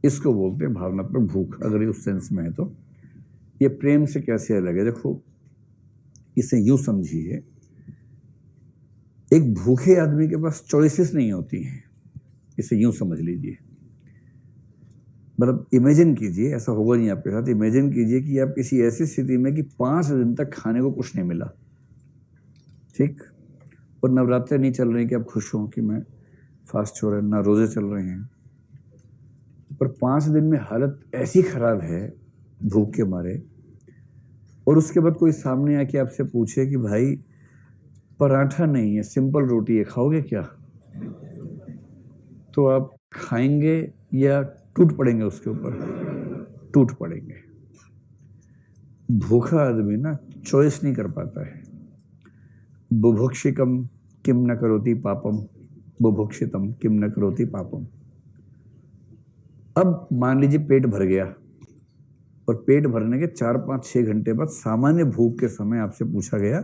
इसको बोलते हैं भावनात्मक भूख, अगर ये उस सेंस में है तो। ये प्रेम से कैसे अलग है? देखो, इसे यूं समझिए, एक भूखे आदमी के पास चॉइसेस नहीं होती हैं, इसे यूं समझ लीजिए। मतलब इमेजिन कीजिए, ऐसा होगा नहीं आपके साथ, इमेजिन कीजिए कि आप किसी ऐसी स्थिति में कि 5 दिन तक खाने को कुछ नहीं मिला, ठीक, और नवरात्रे नहीं चल रहे कि आप खुश हो कि मैं फास्ट हो रहे हैं, ना रोजे चल रहे हैं, पर 5 दिन में हालत ऐसी खराब है भूख के मारे, और उसके बाद कोई सामने आके आपसे पूछे कि भाई पराठा नहीं है, सिंपल रोटी है, खाओगे क्या? तो आप खाएंगे या टूट पड़ेंगे उसके ऊपर? टूट पड़ेंगे। भूखा आदमी ना चॉइस नहीं कर पाता है। बुभुक्षिकम किम न करोति पापम, बुभुक्षितम किम न करोति पापम। अब मान लीजिए पेट भर गया, और पेट भरने के 4, 5, 6 घंटे बाद सामान्य भूख के समय आपसे पूछा गया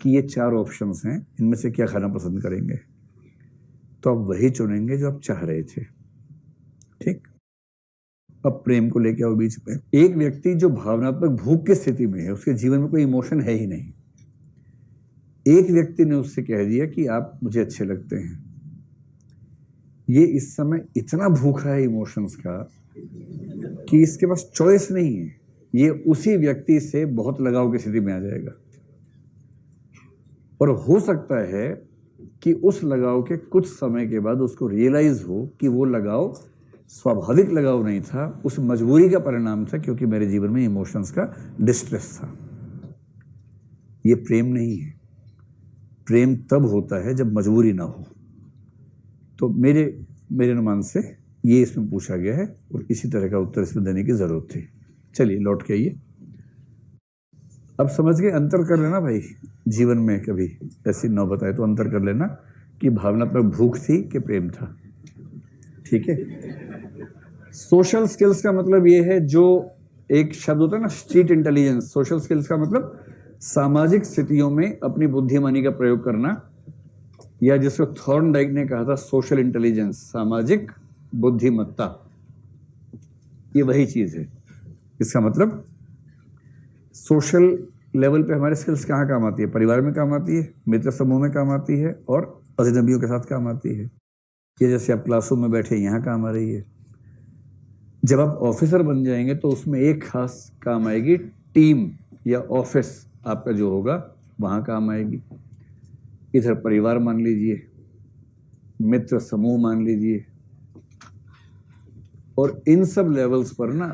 कि ये 4 ऑप्शंस हैं, इनमें से क्या खाना पसंद करेंगे? तो आप वही चुनेंगे जो आप चाह रहे थे, ठीक। अब प्रेम को लेके आओ बीच में। एक व्यक्ति जो भावनात्मक भूख की स्थिति में है, उसके जीवन में कोई इमोशन है ही नहीं। एक व्यक्ति ने उससे कह दिया कि आप मुझे अच्छे लगते हैं, ये इस समय इतना भूखा है इमोशंस का कि इसके पास चॉइस नहीं है। ये उसी व्यक्ति से बहुत लगाव की स्थिति में आ जाएगा, और हो सकता है कि उस लगाव के कुछ समय के बाद उसको रियलाइज हो कि वो लगाव स्वाभाविक लगाव नहीं था, उस मजबूरी का परिणाम था, क्योंकि मेरे जीवन में इमोशंस का डिस्ट्रेस था। ये प्रेम नहीं है। प्रेम तब होता है जब मजबूरी ना हो। तो मेरे अनुमान से ये इसमें पूछा गया है, और इसी तरह का उत्तर इसमें देने की जरूरत थी। चलिए लौट के आइए। अब समझ गए? अंतर कर लेना भाई, जीवन में कभी ऐसी नौबत आए तो अंतर कर लेना कि भावनात्मक भूख थी कि प्रेम था, ठीक है। सोशल स्किल्स का मतलब ये है, जो एक शब्द होता है ना, स्ट्रीट इंटेलिजेंस। सोशल स्किल्स का मतलब सामाजिक स्थितियों में अपनी बुद्धिमानी का प्रयोग करना, या जिसको थॉर्नडाइक ने कहा था सोशल इंटेलिजेंस, सामाजिक बुद्धिमत्ता, ये वही चीज है। इसका मतलब सोशल लेवल पे हमारे स्किल्स कहाँ काम आती है? परिवार में काम आती है, मित्र समूह में काम आती है, और अजनबियों के साथ काम आती है। ये जैसे आप क्लासरूम में बैठे यहाँ काम आ रही है। जब आप ऑफिसर बन जाएंगे तो उसमें एक खास काम आएगी, टीम या ऑफिस आपका जो होगा वहाँ काम आएगी। इधर परिवार मान लीजिए, मित्र समूह मान लीजिए, और इन सब लेवल्स पर ना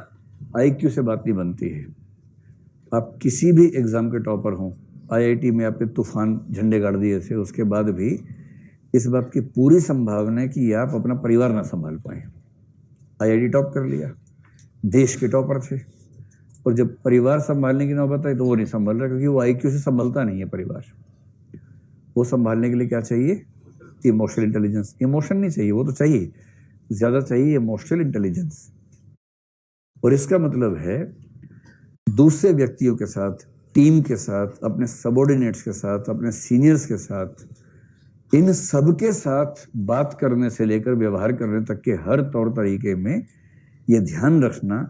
आईक्यू से बात नहीं बनती है। आप किसी भी एग्जाम के टॉपर हों, आईआईटी में आपने तूफान झंडे गाड़ दिए थे, उसके बाद भी इस बात की पूरी संभावना है कि आप अपना परिवार ना संभाल पाए। आईआईटी टॉप कर लिया, देश के टॉपर थे, और जब परिवार संभालने की नौबत आई तो वो नहीं संभाल रहा, क्योंकि वो आईक्यू से संभलता नहीं है परिवार। वो संभालने के लिए क्या चाहिए? Emotional intelligence. इमोशन नहीं चाहिए, वो तो चाहिए, ज्यादा चाहिए इमोशनल इंटेलिजेंस। और इसका मतलब है दूसरे व्यक्तियों के साथ, टीम के साथ, अपने सबऑर्डिनेट्स के साथ, अपने सीनियर्स के साथ, इन सब के साथ बात करने से लेकर व्यवहार करने तक के हर तौर तरीके में यह ध्यान रखना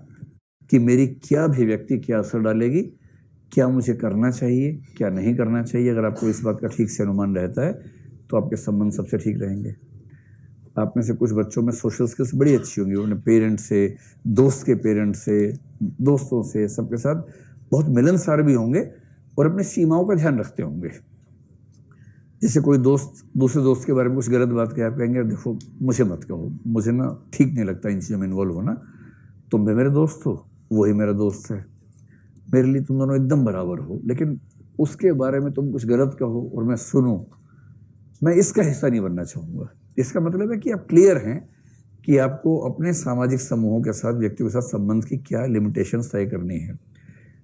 कि मेरी क्या अभिव्यक्ति क्या असर डालेगी, क्या मुझे करना चाहिए, क्या नहीं करना चाहिए। अगर आपको इस बात का ठीक से अनुमान रहता है तो आपके संबंध सबसे ठीक रहेंगे। आप में से कुछ बच्चों में सोशल स्किल्स बड़ी अच्छी होंगी, उन्हें पेरेंट्स से, दोस्त के पेरेंट्स से, दोस्तों से, सबके साथ बहुत मिलनसार भी होंगे, और अपनी सीमाओं का ध्यान रखते होंगे। जैसे कोई दोस्त दूसरे दोस्त के बारे में कुछ गलत बात कहे, आप कहेंगे देखो मुझे मत कहो, मुझे ना ठीक नहीं लगता इन चीज़ों में इन्वॉल्व होना, तुम भी मेरे दोस्त हो, वही मेरा दोस्त है, मेरे लिए तुम दोनों एकदम बराबर हो, लेकिन उसके बारे में तुम कुछ गलत कहो और मैं सुनूं, मैं इसका हिस्सा नहीं बनना चाहूँगा। इसका मतलब है कि आप क्लियर हैं कि आपको अपने सामाजिक समूहों के साथ, व्यक्तियों के साथ संबंध की क्या लिमिटेशंस तय करनी है।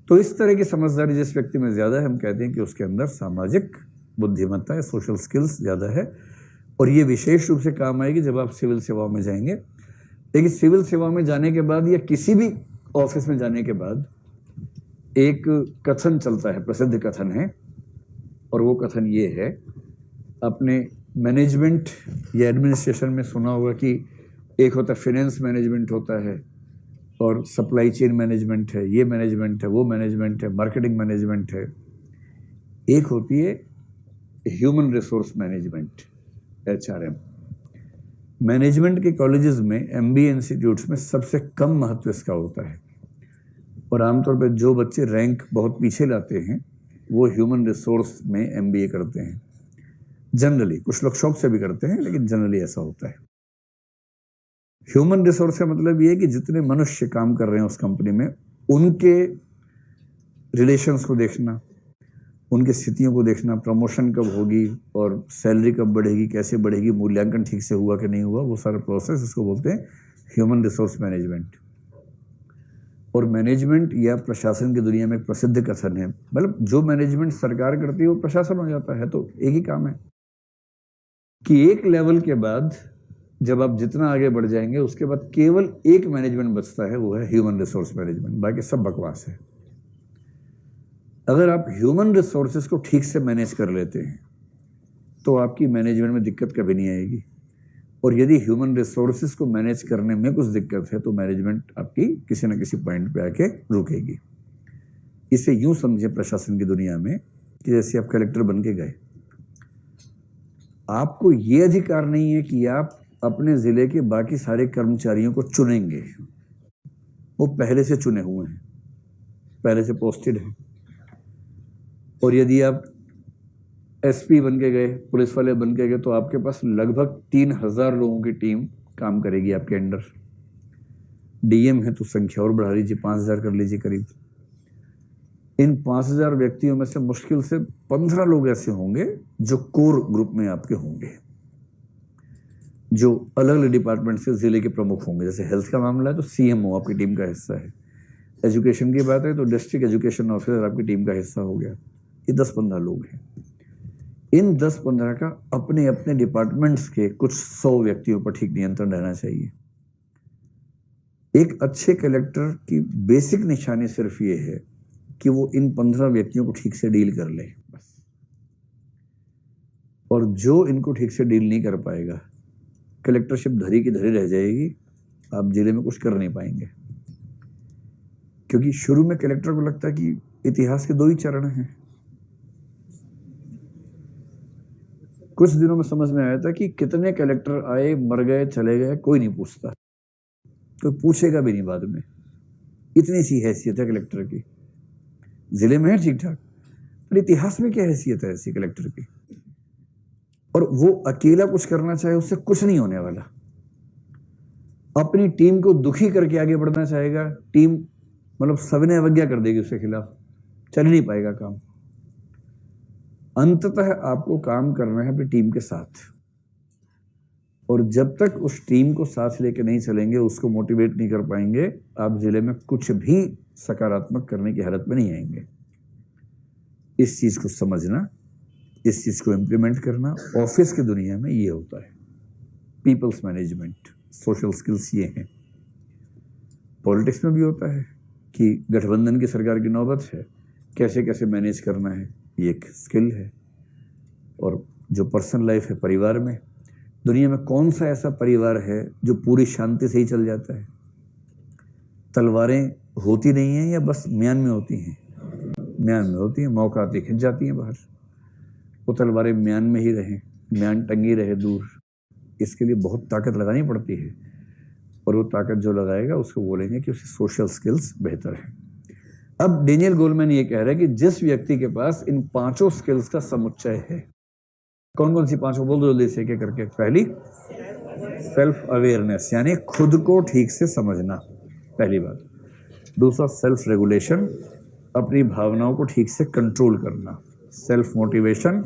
तो इस तरह की समझदारी जिस व्यक्ति में ज़्यादा है, हम कहते हैं कि उसके अंदर सामाजिक बुद्धिमत्ता या सोशल स्किल्स ज़्यादा है, और ये विशेष रूप से काम आएगी जब आप सिविल सेवा में जाएंगे। लेकिन सिविल सेवा में जाने के बाद या किसी भी ऑफिस में जाने के बाद एक कथन चलता है, प्रसिद्ध कथन है, और वो कथन ये है, अपने मैनेजमेंट या एडमिनिस्ट्रेशन में सुना होगा कि एक होता है फाइनेंस मैनेजमेंट होता है, और सप्लाई चेन मैनेजमेंट है, ये मैनेजमेंट है, वो मैनेजमेंट है, मार्केटिंग मैनेजमेंट है। एक होती है human resource management, HRM। Management के कॉलेजेस में, MBA इंस्टीट्यूट्स में सबसे कम महत्व इसका होता है, और आमतौर पर जो बच्चे रैंक बहुत पीछे लाते हैं वो ह्यूमन रिसोर्स में MBA करते हैं जनरली। कुछ लोग शौक से भी करते हैं, लेकिन जनरली ऐसा होता है। ह्यूमन रिसोर्स का मतलब ये है कि जितने मनुष्य काम कर रहे हैं उस कंपनी में, उनके रिलेशंस को देखना, उनकी स्थितियों को देखना, प्रमोशन कब होगी और सैलरी कब बढ़ेगी, कैसे बढ़ेगी, मूल्यांकन ठीक से हुआ कि नहीं हुआ, वो सारा प्रोसेस, इसको बोलते हैं ह्यूमन रिसोर्स मैनेजमेंट। और मैनेजमेंट या प्रशासन की दुनिया में एक प्रसिद्ध कथन है, मतलब जो मैनेजमेंट सरकार करती है वो प्रशासन हो जाता है। तो एक ही काम है कि एक लेवल के बाद जब आप जितना आगे बढ़ जाएंगे उसके बाद केवल एक मैनेजमेंट बचता है, वो है ह्यूमन रिसोर्स मैनेजमेंट। बाकी सब बकवास है। अगर आप ह्यूमन रिसोर्सेज को ठीक से मैनेज कर लेते हैं तो आपकी मैनेजमेंट में दिक्कत कभी नहीं आएगी, और यदि ह्यूमन रिसोर्सेज को मैनेज करने में कुछ दिक्कत है तो मैनेजमेंट आपकी किसी न किसी पॉइंट पे आके रुकेगी। इसे यूं समझे प्रशासन की दुनिया में कि जैसे आप कलेक्टर बन के गए, आपको ये अधिकार नहीं है कि आप अपने जिले के बाकी सारे कर्मचारियों को चुनेंगे। वो पहले से चुने हुए हैं, पहले से पोस्टेड हैं। और यदि आप SP बन के गए, पुलिस वाले बन के गए, तो आपके पास लगभग 3000 लोगों की टीम काम करेगी आपके अंडर। DM है तो संख्या और बढ़ा लीजिए, 5000 कर लीजिए करीब। इन 5000 व्यक्तियों में से मुश्किल से 15 लोग ऐसे होंगे जो कोर ग्रुप में आपके होंगे, जो अलग अलग डिपार्टमेंट से जिले के प्रमुख होंगे। जैसे हेल्थ का मामला है तो CMO आपकी टीम का हिस्सा है, एजुकेशन की बात है तो डिस्ट्रिक्ट एजुकेशन ऑफिसर आपकी टीम का हिस्सा हो गया। ये 10-15 लोग हैं। इन 10-15 का अपने अपने डिपार्टमेंट्स के कुछ 100 व्यक्तियों पर ठीक नियंत्रण रहना चाहिए। एक अच्छे कलेक्टर की बेसिक निशानी सिर्फ ये है कि वो इन 15 व्यक्तियों को ठीक से डील कर ले, बस। और जो इनको ठीक से डील नहीं कर पाएगा, कलेक्टरशिप धरी की धरी रह जाएगी, आप जिले में कुछ कर नहीं पाएंगे। क्योंकि शुरू में कलेक्टर को लगता है कि इतिहास के 2 ही चरण हैं। कुछ दिनों में समझ में आया था कि कितने कलेक्टर आए, मर गए, चले गए, कोई नहीं पूछता, कोई पूछेगा भी नहीं बाद में। इतनी सी हैसियत है कलेक्टर की। जिले में है ठीक ठाक, पर इतिहास में क्या हैसियत है ऐसी कलेक्टर की। और वो अकेला कुछ करना चाहे उससे कुछ नहीं होने वाला। अपनी टीम को दुखी करके आगे बढ़ना चाहेगा, टीम मतलब सविनय अवज्ञा कर देगी उसके खिलाफ, चल नहीं पाएगा काम। अंततः आपको काम करना है अपनी टीम के साथ, और जब तक उस टीम को साथ लेके नहीं चलेंगे, उसको मोटिवेट नहीं कर पाएंगे, आप जिले में कुछ भी सकारात्मक करने की हालत में नहीं आएंगे। इस चीज को समझना, इस चीज को इम्प्लीमेंट करना, ऑफिस की दुनिया में ये होता है। पीपल्स मैनेजमेंट, सोशल स्किल्स ये हैं। पॉलिटिक्स में भी होता है कि गठबंधन की सरकार की नौबत है, कैसे कैसे मैनेज करना है, ये एक स्किल है। और जो पर्सनल लाइफ है, परिवार में, दुनिया में कौन सा ऐसा परिवार है जो पूरी शांति से ही चल जाता है? तलवारें होती नहीं हैं या बस म्यान में होती हैं? म्यान में होती हैं, मौका आते खिंच जाती हैं बाहर। वो तलवारें म्यान में ही रहें, म्यान टंगी रहे दूर, इसके लिए बहुत ताकत लगानी पड़ती है। और वो ताकत जो लगाएगा उसको बोलेंगे कि उसकी सोशल स्किल्स बेहतर है। अब डेनियल गोलमैन ये कह रहा है कि जिस व्यक्ति के पास इन 5 स्किल्स का समुच्चय है, कौन कौन सी 5? बोल दो जल्दी से एक करके। पहली, सेल्फ अवेयरनेस, यानी खुद को ठीक से समझना, पहली बात। दूसरा, सेल्फ रेगुलेशन, अपनी भावनाओं को ठीक से कंट्रोल करना। सेल्फ मोटिवेशन,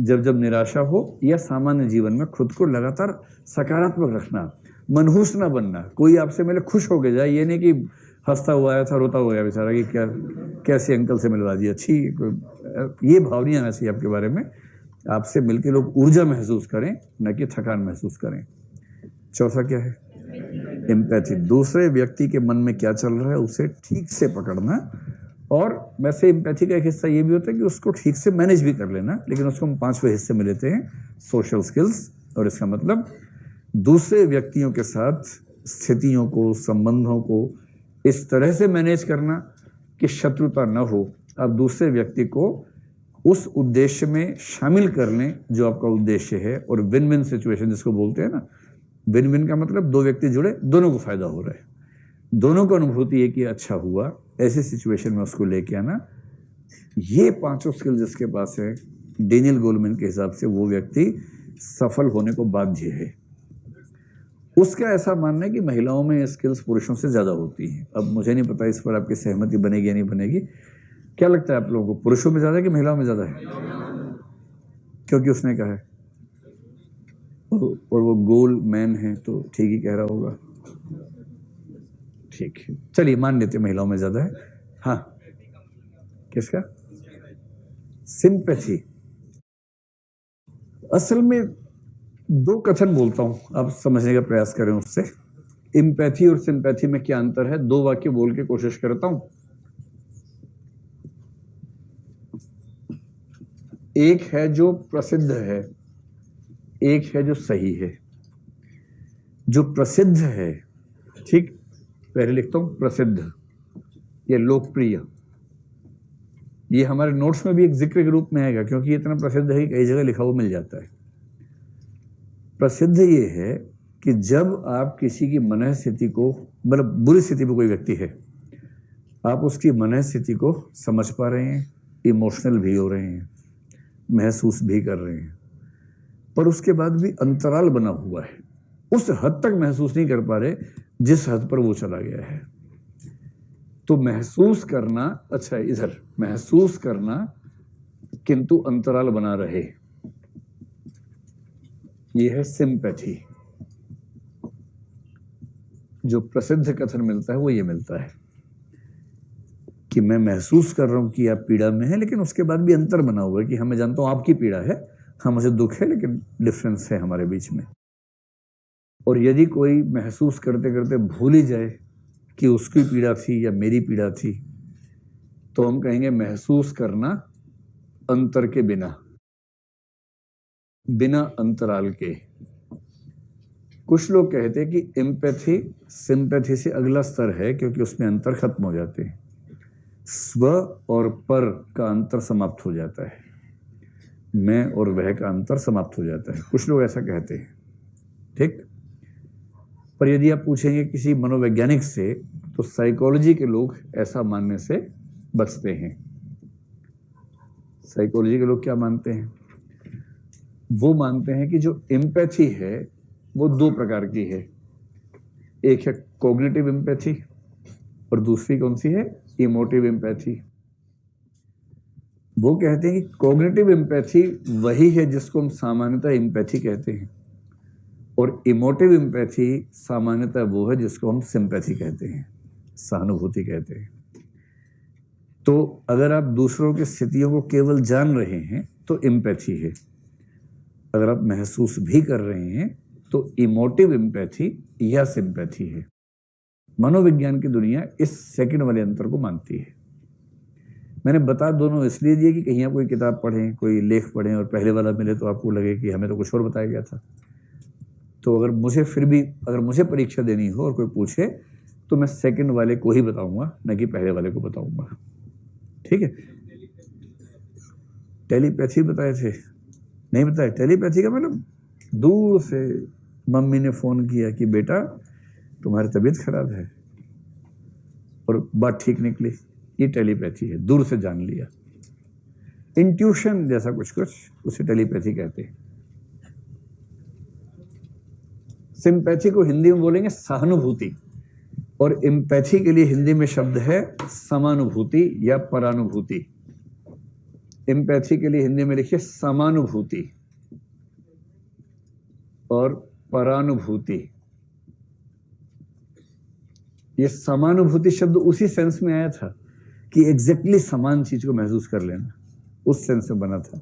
जब जब निराशा हो या सामान्य जीवन में खुद को लगातार सकारात्मक रखना, मनहूस ना बनना। कोई आपसे मिले खुश होके जाए, ये नहीं कि हंसता हुआ आया था, रोता हुआ गया बेचारा कि क्या कैसे अंकल से मिलवा दिया, अच्छी। ये भाव नहीं आना चाहिए आपके बारे में। आपसे मिलके लोग ऊर्जा महसूस करें, न कि थकान महसूस करें। चौथा क्या है? एम्पैथी, दूसरे व्यक्ति के मन में क्या चल रहा है उसे ठीक से पकड़ना। और वैसे एम्पैथी का एक हिस्सा ये भी होता है कि उसको ठीक से मैनेज भी कर लेना, लेकिन उसको हम 5वें हिस्से में लेते हैं, सोशल स्किल्स। और इसका मतलब दूसरे व्यक्तियों के साथ स्थितियों को, संबंधों को इस तरह से मैनेज करना कि शत्रुता न हो। आप दूसरे व्यक्ति को उस उद्देश्य में शामिल कर लें जो आपका उद्देश्य है, और विन विन सिचुएशन जिसको बोलते हैं ना, विन विन का मतलब दो व्यक्ति जुड़े, दोनों को फायदा हो रहा है, दोनों को अनुभूति है कि अच्छा हुआ, ऐसी सिचुएशन में उसको लेके आना। ये पांचों स्किल जिसके पास है, डेनियल गोलमैन के हिसाब से वो व्यक्ति सफल होने को बाध्य है। उसका ऐसा मानना है कि महिलाओं में ये स्किल्स पुरुषों से ज्यादा होती हैं। अब मुझे नहीं पता इस पर आपकी सहमति बनेगी या नहीं बनेगी। क्या लगता है आप लोगों को, पुरुषों में ज्यादा है कि महिलाओं में ज्यादा है? क्योंकि उसने कहा है, और वो गोल मैन है तो ठीक ही कह रहा होगा। ठीक है, चलिए मान लेते महिलाओं में ज्यादा है। हाँ, किसका? सिंपैथी। असल में दो कथन बोलता हूं, आप समझने का प्रयास करें उससे। एम्पैथी और सिंपैथी में क्या अंतर है, दो वाक्य बोल के कोशिश करता हूं। एक है जो प्रसिद्ध है, एक है जो सही है। जो प्रसिद्ध है, ठीक, पहले लिखता हूं प्रसिद्ध या लोकप्रिय। ये हमारे नोट्स में भी एक जिक्र के रूप में आएगा, क्योंकि इतना प्रसिद्ध है कि कई जगह लिखा हुआ मिल जाता है। प्रसिद्ध ये है कि जब आप किसी की मन स्थिति को, मतलब बुरी स्थिति में कोई व्यक्ति है, आप उसकी मन स्थिति को समझ पा रहे हैं, इमोशनल भी हो रहे हैं, महसूस भी कर रहे हैं, पर उसके बाद भी अंतराल बना हुआ है, उस हद तक महसूस नहीं कर पा रहे जिस हद पर वो चला गया है। तो महसूस करना, अच्छा इधर महसूस करना किंतु अंतराल बना रहे, ये है सिंपैथी। जो प्रसिद्ध कथन मिलता है वो ये मिलता है कि मैं महसूस कर रहा हूं कि आप पीड़ा में है, लेकिन उसके बाद भी अंतर बना हुआ है कि हाँ मैं जानता हूं आपकी पीड़ा है, हाँ मुझे दुख है, लेकिन डिफरेंस है हमारे बीच में। और यदि कोई महसूस करते करते भूल ही जाए कि उसकी पीड़ा थी या मेरी पीड़ा थी, तो हम कहेंगे महसूस करना अंतर के बिना, बिना अंतराल के। कुछ लोग कहते हैं कि एम्पैथी सिंपैथी से अगला स्तर है, क्योंकि उसमें अंतर खत्म हो जाते हैं, स्व और पर का अंतर समाप्त हो जाता है, मैं और वह का अंतर समाप्त हो जाता है। कुछ लोग ऐसा कहते हैं, ठीक। पर यदि आप पूछेंगे किसी मनोवैज्ञानिक से, तो साइकोलॉजी के लोग ऐसा मानने से बचते हैं। साइकोलॉजी के लोग क्या मानते हैं? वो मानते हैं कि जो एम्पैथी है वो दो प्रकार की है। एक है कॉग्निटिव एम्पैथी और दूसरी कौन सी है? Emotive empathy. वो कहते हैं कि कॉग्निटिव एम्पैथी वही है जिसको हम सामान्यतः एम्पैथी कहते हैं, और इमोटिव एम्पैथी सामान्यतः वो है जिसको हम सिंपैथी कहते हैं, सहानुभूति कहते हैं। तो अगर आप दूसरों की स्थितियों को केवल जान रहे हैं तो एम्पैथी है, अगर आप महसूस भी कर रहे हैं तो इमोटिव एम्पैथी या सिंपैथी है। मनोविज्ञान की दुनिया इस सेकंड वाले अंतर को मानती है। मैंने बता दोनों इसलिए दिए कि कहीं आप कोई किताब पढ़ें, कोई लेख पढ़ें और पहले वाला मिले तो आपको लगे कि हमें तो कुछ और बताया गया था। तो अगर मुझे फिर भी, अगर मुझे परीक्षा देनी हो और कोई पूछे तो मैं सेकंड वाले को ही बताऊंगा, न कि पहले वाले को बताऊंगा, ठीक है। टेलीपैथी बताए थे? नहीं बताया। टेलीपैथी का मतलब दूर से मम्मी ने फोन किया कि बेटा तुम्हारी तबीयत खराब है, और बात ठीक निकली, ये टेलीपैथी है, दूर से जान लिया। इंट्यूशन जैसा कुछ कुछ, उसे टेलीपैथी कहते हैं। सिंपैथी को हिंदी में बोलेंगे सहानुभूति, और एम्पैथी के लिए हिंदी में शब्द है समानुभूति या परानुभूति। एम्पैथी के लिए हिंदी में लिखिए समानुभूति और परानुभूति। ये समानुभूति शब्द उसी सेंस में आया था कि एग्जैक्टली समान चीज को महसूस कर लेना, उस सेंस में बना था।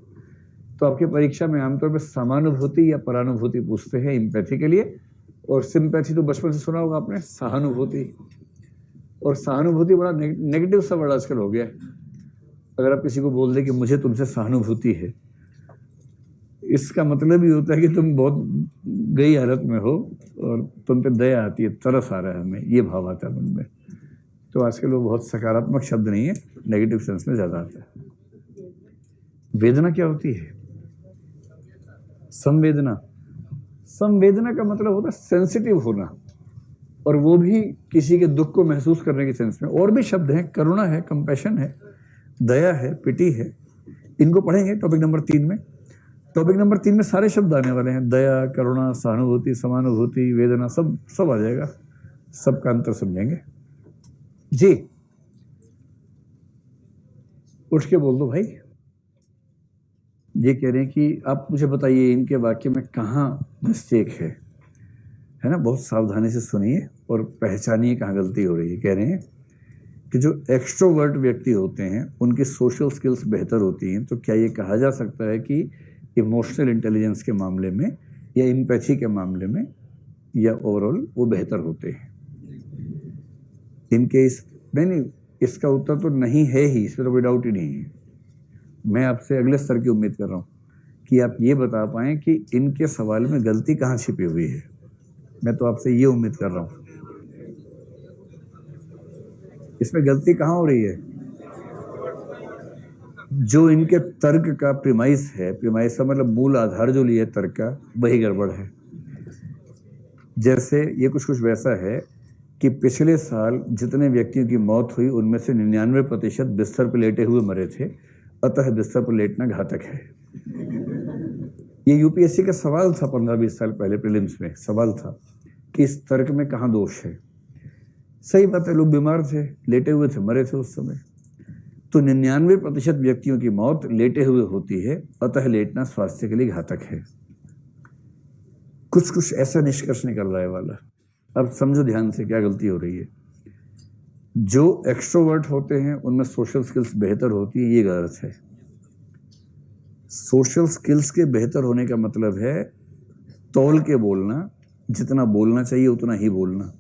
तो आपकी परीक्षा में आमतौर पर समानुभूति या परानुभूति पूछते हैं एम्पैथी के लिए, और सिंपैथी तो बचपन से सुना होगा आपने, सहानुभूति। और सहानुभूति बड़ा नेगेटिव सा वर्ड आजकल हो गया है। अगर आप किसी को बोल दें कि मुझे तुमसे सहानुभूति है, इसका मतलब ही होता है कि तुम बहुत गई हालत में हो और तुम पे दया आती है, तरस आ रहा है हमें, ये भाव आता है मन में। तो आजकल वो बहुत सकारात्मक शब्द नहीं है, नेगेटिव सेंस में ज्यादा आता है। वेदना क्या होती है? संवेदना। संवेदना का मतलब होता है सेंसिटिव होना, और वो भी किसी के दुख को महसूस करने के सेंस में। और भी शब्द हैं, करुणा है, कंपैशन है, दया है, पिटी है। इनको पढ़ेंगे टॉपिक नंबर 3 में। टॉपिक नंबर 3 में सारे शब्द आने वाले हैं, दया, करुणा, सहानुभूति, समानुभूति, वेदना, सब आ जाएगा, सबका अंतर समझेंगे जी। उठ के बोल दो भाई। ये कह रहे हैं कि आप मुझे बताइए इनके वाक्य में कहाँ मिस्टेक है ना। बहुत सावधानी से सुनिए और पहचानिए कहाँ गलती हो रही है। कह रहे हैं कि जो एक्सट्रोवर्ट व्यक्ति होते हैं उनकी सोशल स्किल्स बेहतर होती हैं। तो क्या ये कहा जा सकता है कि इमोशनल इंटेलिजेंस के मामले में या एम्पैथी के मामले में या ओवरऑल वो बेहतर होते हैं? इनके नहीं, इसका उत्तर तो नहीं है ही, इसमें तो कोई डाउट ही नहीं है। मैं आपसे अगले स्तर की उम्मीद कर रहा हूँ कि आप ये बता पाएं कि इनके सवाल में गलती कहाँ छिपी हुई है। मैं तो आपसे ये उम्मीद कर रहा हूँ। इसमें गलती कहाँ हो रही है? जो इनके तर्क का प्रीमाइस है, प्रीमाइस का मतलब मूल आधार जो लिया है तर्क का, वही गड़बड़ है। जैसे ये कुछ वैसा है कि पिछले साल जितने व्यक्तियों की मौत हुई उनमें से 99% बिस्तर पर लेटे हुए मरे थे, अतः बिस्तर पर लेटना घातक है। ये यूपीएससी का सवाल था 15-20 साल पहले, प्रीलिम्स में सवाल था कि इस तर्क में कहाँ दोष है। सही बात है, लोग बीमार थे, लेटे हुए थे, मरे थे उस समय। तो 99% व्यक्तियों की मौत लेटे हुए होती है, अतः लेटना स्वास्थ्य के लिए घातक है। कुछ ऐसा निष्कर्ष निकल रहा है वाला। अब समझो ध्यान से क्या गलती हो रही है। जो एक्सट्रोवर्ट होते हैं उनमें सोशल स्किल्स बेहतर होती है, ये गलत है। सोशल स्किल्स के बेहतर होने का मतलब है तौल के बोलना, जितना बोलना चाहिए उतना ही बोलना।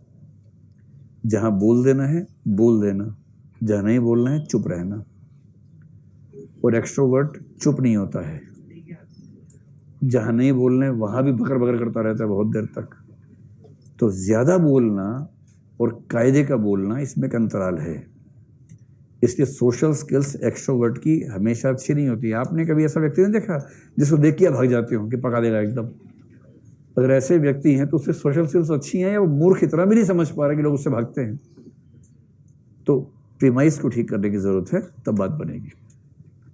जहां बोल देना है बोल देना, जहां नहीं बोलना है चुप रहना। और एक्सट्रोवर्ट चुप नहीं होता है, जहां नहीं बोलना है वहां भी बकर बकर करता रहता है बहुत देर तक। तो ज्यादा बोलना और कायदे का बोलना, इसमें एक अंतराल है। इसलिए सोशल स्किल्स एक्सट्रोवर्ट की हमेशा अच्छी नहीं होती। आपने कभी ऐसा व्यक्ति नहीं देखा जिसको देख के भाग जाते हो कि पका देगा एकदम? अगर ऐसे व्यक्ति हैं तो उससे सोशल स्किल्स अच्छी हैं या वो मूर्ख इतना भी नहीं समझ पा रहे कि लोग उससे भागते हैं? तो प्रीमाइस को ठीक करने की जरूरत है, तब बात बनेगी।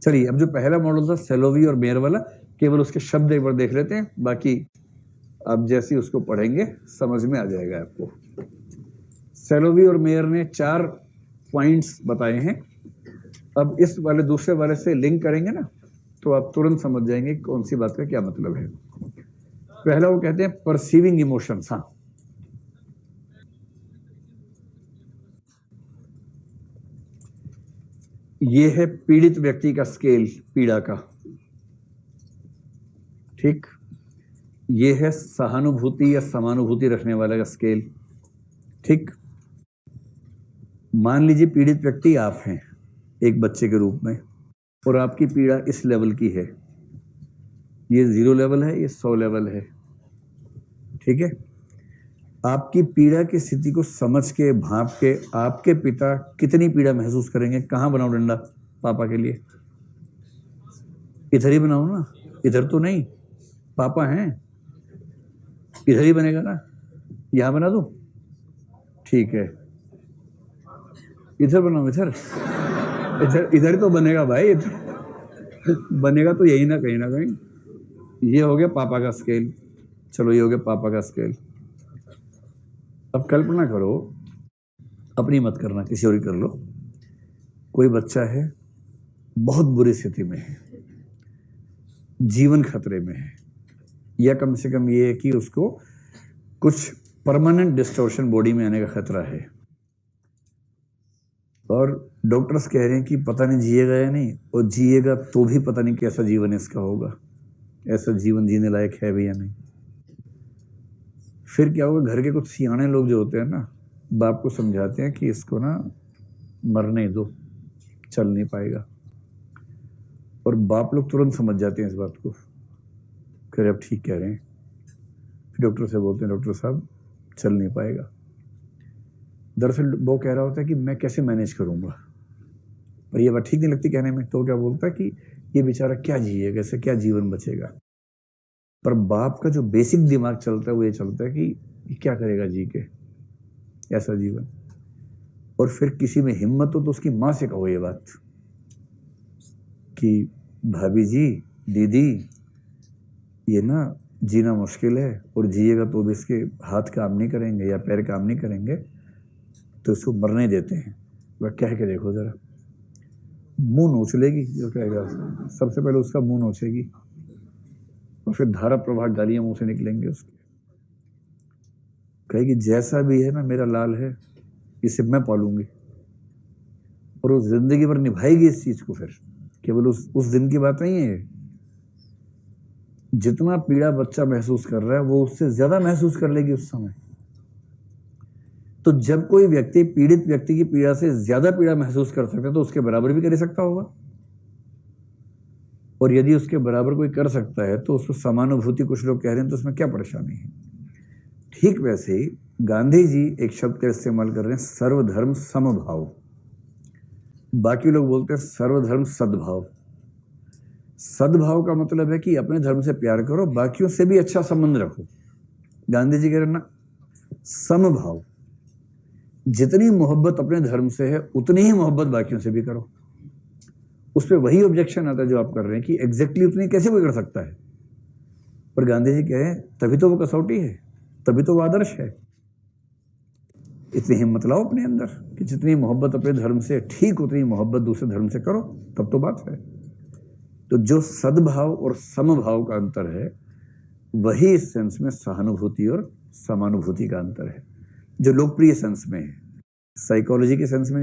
चलिए, अब जो पहला मॉडल था सेलोवी और मेयर वाला, केवल उसके शब्द एक बार देख लेते हैं, बाकी आप जैसे उसको पढ़ेंगे समझ में आ जाएगा आपको। सेलोवी और मेयर ने 4 पॉइंट्स बताए हैं। अब इस वाले दूसरे वाले से लिंक करेंगे ना, तो आप तुरंत समझ जाएंगे कौन सी बात का क्या मतलब है। पहला वो कहते हैं परसीविंग इमोशंस। हाँ, ये है पीड़ित व्यक्ति का स्केल, पीड़ा का। ठीक, ये है सहानुभूति या समानुभूति रखने वाले का स्केल। ठीक, मान लीजिए पीड़ित व्यक्ति आप हैं एक बच्चे के रूप में, और आपकी पीड़ा इस लेवल की है, ये 0 लेवल है, ये 100 लेवल है। ठीक है, आपकी पीड़ा की स्थिति को समझ के भांप के आपके पिता कितनी पीड़ा महसूस करेंगे। कहाँ बनाओ डंडा पापा के लिए? इधर ही बनाओ ना, इधर तो नहीं, पापा हैं, इधर ही बनेगा ना। यहां बना दो, ठीक है, इधर बनाओ, इधर तो बनेगा भाई, बनेगा तो यही ना कहीं। ये हो गया पापा का स्केल। चलो, ये हो गया पापा का स्केल। अब कल्पना करो, अपनी मत करना, किसी और की कर लो। कोई बच्चा है, बहुत बुरी स्थिति में है, जीवन खतरे में है, या कम से कम ये है कि उसको कुछ परमानेंट डिस्टॉर्शन बॉडी में आने का खतरा है, और डॉक्टर्स कह रहे हैं कि पता नहीं जिएगा या नहीं, और जिएगा तो भी पता नहीं कैसा जीवन इसका होगा, ऐसा जीवन जीने लायक है भी या नहीं। फिर क्या होगा? घर के कुछ सियाने लोग जो होते हैं ना, बाप को समझाते हैं कि इसको ना मरने दो, चल नहीं पाएगा। और बाप लोग तुरंत समझ जाते हैं इस बात को, कह रहे आप ठीक कह रहे हैं। फिर डॉक्टर से बोलते हैं डॉक्टर साहब चल नहीं पाएगा। दरअसल वो कह रहा होता है कि मैं कैसे मैनेज करूँगा, पर ये बात ठीक नहीं लगती कहने में। तो क्या बोलता है कि ये बेचारा क्या जिएगा, कैसे क्या जीवन बचेगा। पर बाप का जो बेसिक दिमाग चलता है वो ये चलता है कि ये क्या करेगा जी के ऐसा जीवन। और फिर किसी में हिम्मत हो तो उसकी माँ से कहो ये बात कि भाभी जी, दीदी, ये ना जीना मुश्किल है और जिएगा तो भी इसके हाथ काम नहीं करेंगे या पैर काम नहीं करेंगे, तो इसको मरने देते हैं। वह कह के देखो जरा, मुंह नोच लेगी जो कहेगा। सबसे पहले उसका मुंह नोचेगी और फिर धारा प्रवाह गालियां मुंह से निकलेंगे उसके। कहेगी जैसा भी है ना मेरा लाल है, इसे मैं पालूंगी। और वो जिंदगी भर निभाएगी इस चीज को। फिर केवल उस दिन की बात नहीं है। जितना पीड़ा बच्चा महसूस कर रहा है वो उससे ज्यादा महसूस कर लेगी उस समय। तो जब कोई व्यक्ति पीड़ित व्यक्ति की पीड़ा से ज्यादा पीड़ा महसूस कर सकता है तो उसके बराबर भी कर सकता होगा। और यदि उसके बराबर कोई कर सकता है तो उसको समानुभूति कुछ लोग कह रहे हैं, तो उसमें क्या परेशानी है। ठीक वैसे ही गांधी जी एक शब्द का इस्तेमाल कर रहे हैं, सर्वधर्म समभाव। बाकी लोग बोलते हैं सर्वधर्म सद्भाव। सद्भाव का मतलब है कि अपने धर्म से प्यार करो, बाकियों से भी अच्छा संबंध रखो। गांधी जी कह रहे हैं ना समभाव, जितनी मोहब्बत अपने धर्म से है उतनी ही मोहब्बत बाकियों से भी करो। उस पर वही ऑब्जेक्शन आता है जो आप कर रहे हैं कि एग्जैक्टली उतनी कैसे कोई कर सकता है। पर गांधी जी कहे तभी तो वो कसौटी है, तभी तो वो आदर्श है। इतनी हिम्मत लाओ अपने अंदर कि जितनी मोहब्बत अपने धर्म से ठीक उतनी मोहब्बत दूसरे धर्म से करो, तब तो बात है। तो जो सद्भाव और समभाव का अंतर है वही इस सेंस में सहानुभूति और समानुभूति का अंतर है, जो लोकप्रिय सेंस में है। साइकोलॉजी के सेंस में